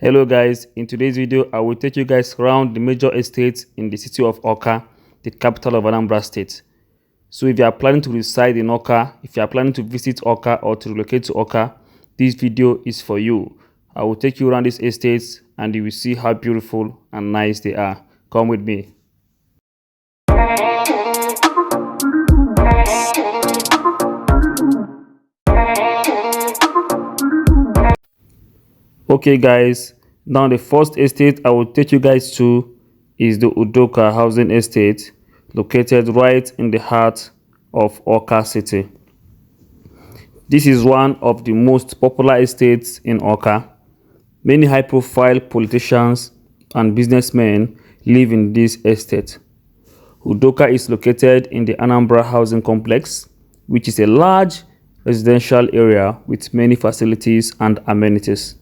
Hello guys, in today's video I will take you guys around the major estates in the city of Awka, the capital of Anambra State. So if you are planning to reside in Awka, if you are planning to visit Awka or to relocate to Awka, this video is for you. I will take you around these estates and you will see how beautiful and nice they are. Come with me. Okay guys, now the first estate I will take you guys to is the Oka Housing Estate, located right in the heart of Awka City. This is one of the most popular estates in Awka. Many high-profile politicians and businessmen live in this estate. Oka is located in the Anambra housing complex, which is a large residential area with many facilities and amenities.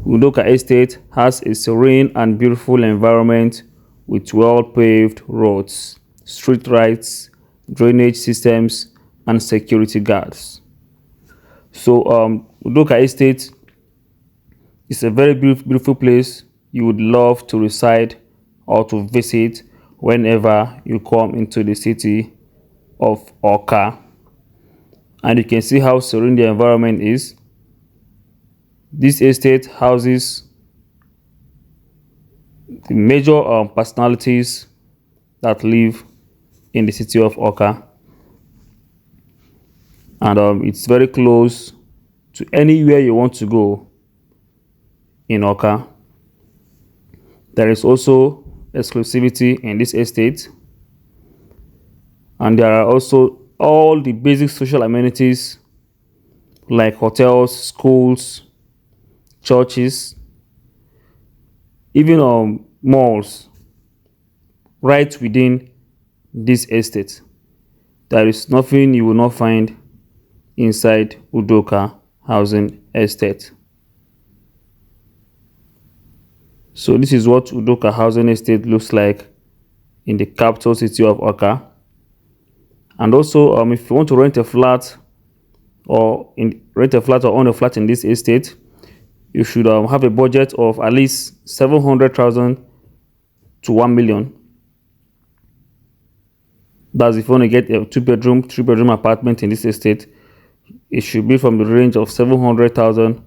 Oka Estate has a serene and beautiful environment with well-paved roads, street lights, drainage systems, and security guards. So, Oka Estate is a very beautiful place you would love to reside or to visit whenever you come into the city of Awka. And you can see how serene the environment is. This estate houses the major personalities that live in the city of Awka, and it's very close to anywhere you want to go in Awka. There is also exclusivity in this estate, and there are also all the basic social amenities like hotels, schools, churches, even malls right within this estate. There is nothing you will not find inside Oka Housing Estate. So this is what Oka Housing Estate looks like in the capital city of Awka. And also, if you want to rent a flat or own a flat in this estate, you should have a budget of at least 700,000 to 1 million. That's if you want to get a three-bedroom apartment in this estate. It should be from the range of 700,000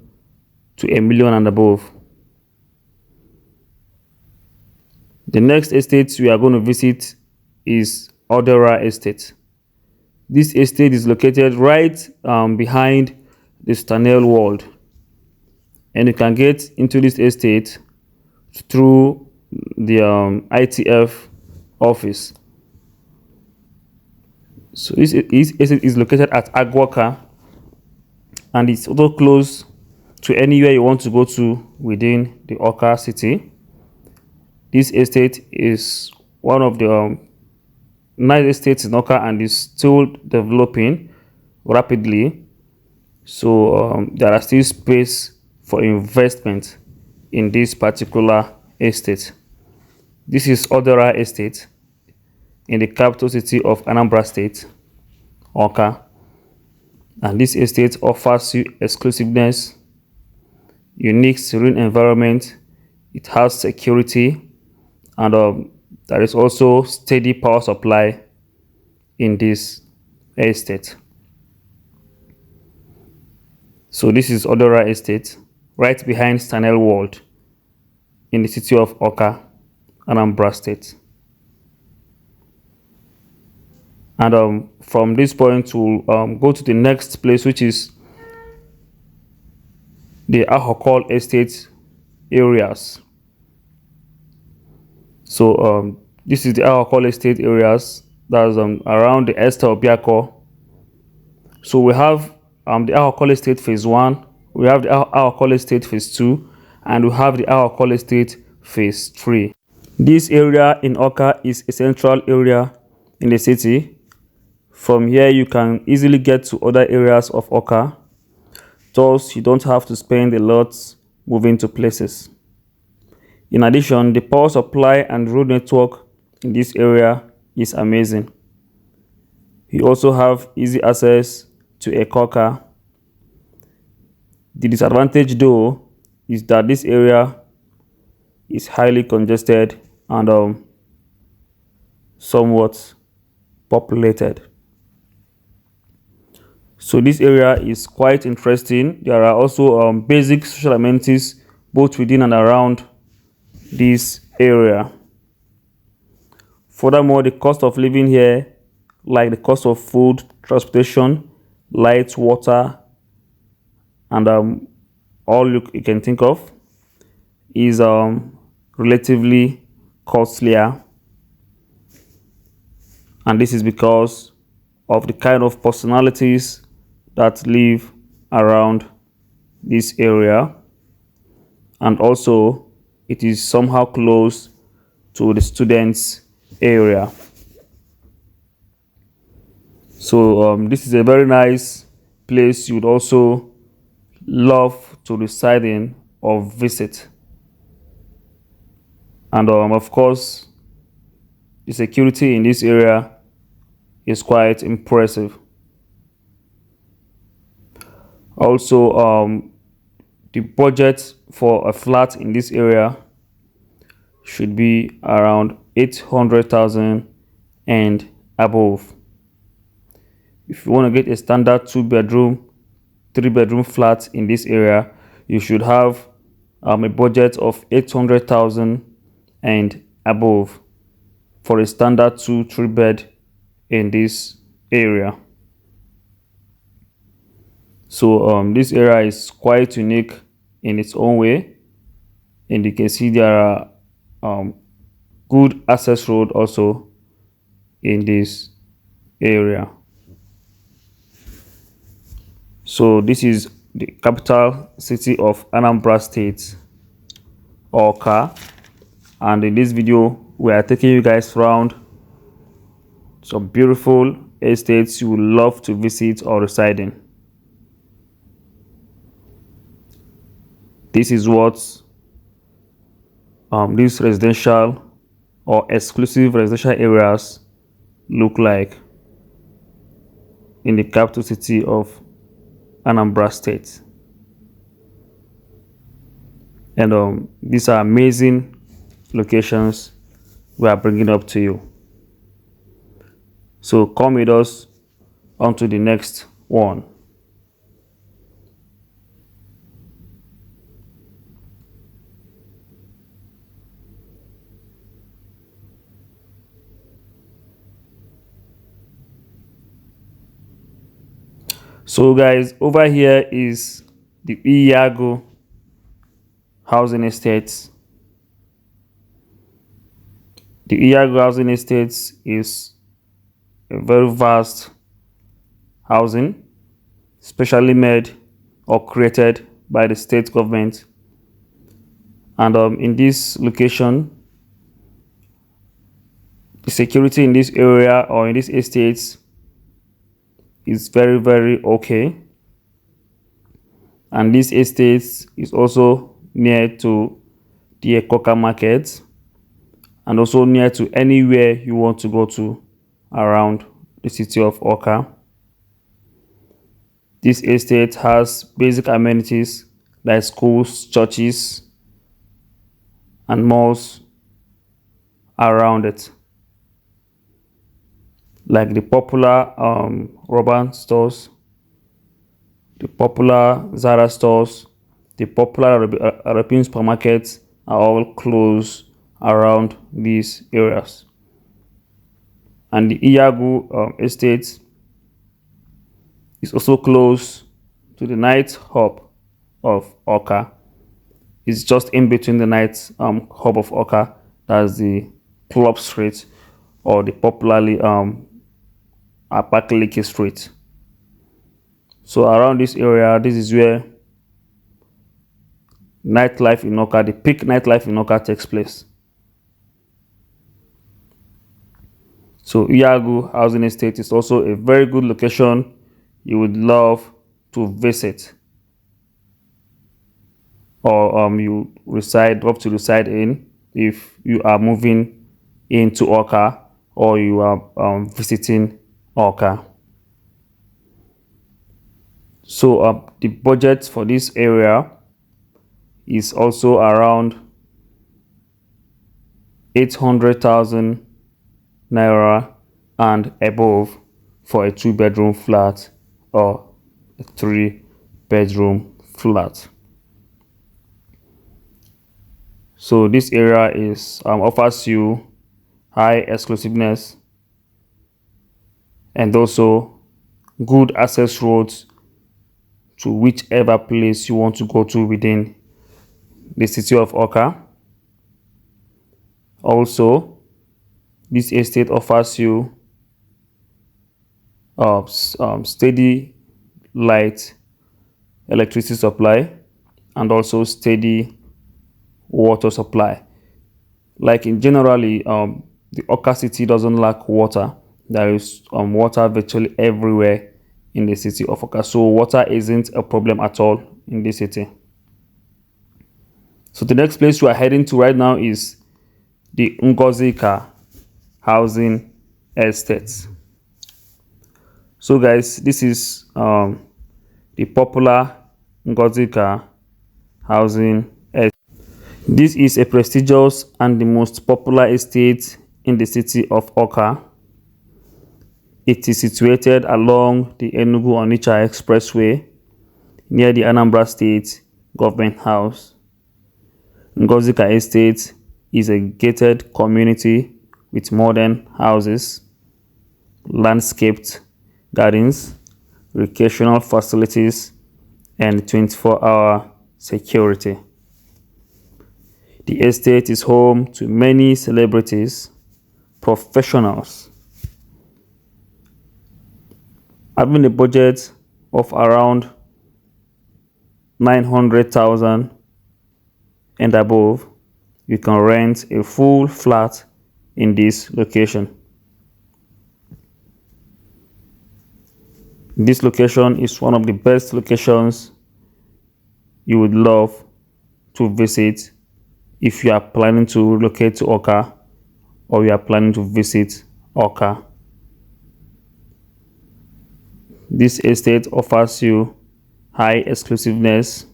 to 1 million and above. The next estate we are going to visit is Awka Estate. This estate is located right behind the Stanel Wall, and you can get into this estate through the ITF office. So this estate is located at Agwaka, and it's also close to anywhere you want to go to within the Awka city. This estate is one of the nice estates in Awka and is still developing rapidly. So there are still space for investment in this particular estate. This is Awka Estate in the capital city of Anambra State, Awka. And this estate offers you exclusiveness, unique serene environment. It has security, and there is also steady power supply in this estate. So this is Awka Estate, right behind Stanel Ward in the city of Awka, Anambra State. And from this point we'll go to the next place, which is the Awka Estate areas. So this is the Awka Estate areas that's around the Esther Obiako. So we have the Awka Estate phase 1, we have the Awka Estate phase 2, and we have the Awka Estate phase 3. This area in Awka is a central area in the city. From here you can easily get to other areas of Awka, thus you don't have to spend a lot moving to places. In addition, the power supply and road network in this area is amazing. You also have easy access to a Awka. The disadvantage though is that this area is highly congested and somewhat populated. So this area is quite interesting. There are also basic social amenities both within and around this area. Furthermore, the cost of living here, like the cost of food, transportation, light, water, and all you can think of, is relatively costlier. And this is because of the kind of personalities that live around this area, and also it is somehow close to the students area. So this is a very nice place you would also love to reside in or visit. And of course, the security in this area is quite impressive. Also, the budget for a flat in this area should be around 800,000 and above. If you want to get a standard 2-bedroom, 3-bedroom flat in this area, you should have a budget of 800,000 and above for a standard 2-3 bed in this area. So this area is quite unique in its own way, and you can see there are good access road also in this area. So this is the capital city of Anambra State, Awka, and in this video we are taking you guys around some beautiful estates you would love to visit or reside in. This is what these residential or exclusive residential areas look like in the capital city of Anambra State. And these are amazing locations we are bringing up to you. So come with us on to the next one. So guys, over here is the Awka Housing Estate. The Awka Housing Estate is a very vast housing, specially made or created by the state government. And in this location, the security in this area or in this estate is very, very okay. And this estate is also near to the Ekoka market and also near to anywhere you want to go to around the city of Awka. This estate has basic amenities like schools, churches, and malls around it, like the popular Urban stores, the popular Zara stores, the popular European supermarkets are all close around these areas. And the Awka Estate is also close to the night hub of Awka. It's just in between the night hub of Awka, that's the Club Street, or the popularly Apakaliki Street. So around this area, this is where nightlife in Awka, the peak nightlife in Awka takes place. So Awka Housing Estate is also a very good location you would love to visit, or you love to reside in if you are moving into Awka or you are visiting Awka. So the budget for this area is also around 800,000 naira and above for a 2-bedroom flat or a 3-bedroom flat. So this area is offers you high exclusiveness and also good access roads to whichever place you want to go to within the city of Awka. Also, this estate offers you steady light electricity supply and also steady water supply. Like in generally, the Awka city doesn't lack water. There is water virtually everywhere in the city of Awka, so water isn't a problem at all in this city. So the next place we are heading to right now is the Oka Housing Estate. So guys, this is the popular Oka Housing Estate. This is a prestigious and the most popular estate in the city of Awka. It is situated along the Enugu-Onitsha Expressway near the Anambra State Government House. Oka Estate is a gated community with modern houses, landscaped gardens, recreational facilities, and 24-hour security. The estate is home to many celebrities, professionals. Having a budget of around 900,000 and above, you can rent a full flat in this location. This location is one of the best locations you would love to visit if you are planning to relocate to Awka or you are planning to visit Awka. This estate offers you high exclusiveness,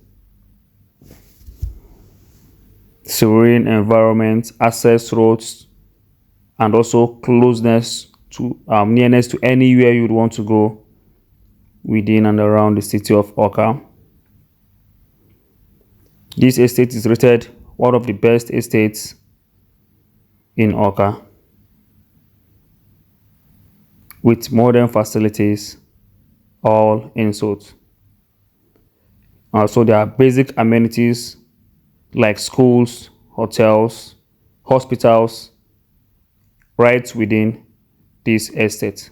serene environment, access roads, and also closeness to nearness to anywhere you'd want to go within and around the city of Awka. This estate is rated one of the best estates in Awka with modern facilities all in suit. So there are basic amenities like schools, hotels, hospitals right within this estate.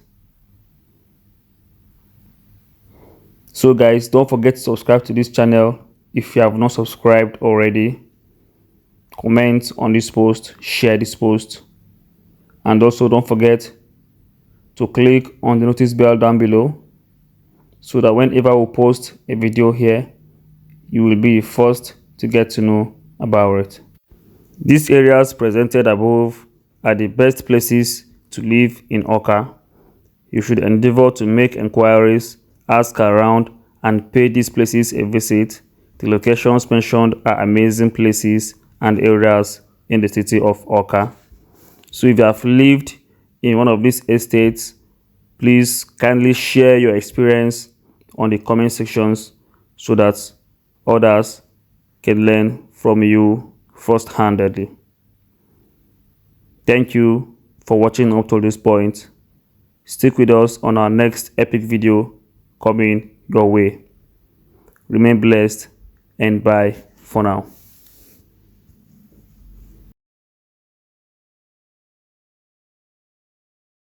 So guys, don't forget to subscribe to this channel if you have not subscribed already. Comment on this post, share this post, and also don't forget to click on the notice bell down below so that whenever we post a video here, you will be first to get to know about it. These areas presented above are the best places to live in Awka. You should endeavor to make enquiries, ask around, and pay these places a visit. The locations mentioned are amazing places and areas in the city of Awka. So if you have lived in one of these estates, please kindly share your experience on the comment sections so that others can learn from you first-handedly. Thank you for watching up to this point. Stick with us on our next epic video coming your way. Remain blessed and bye for now.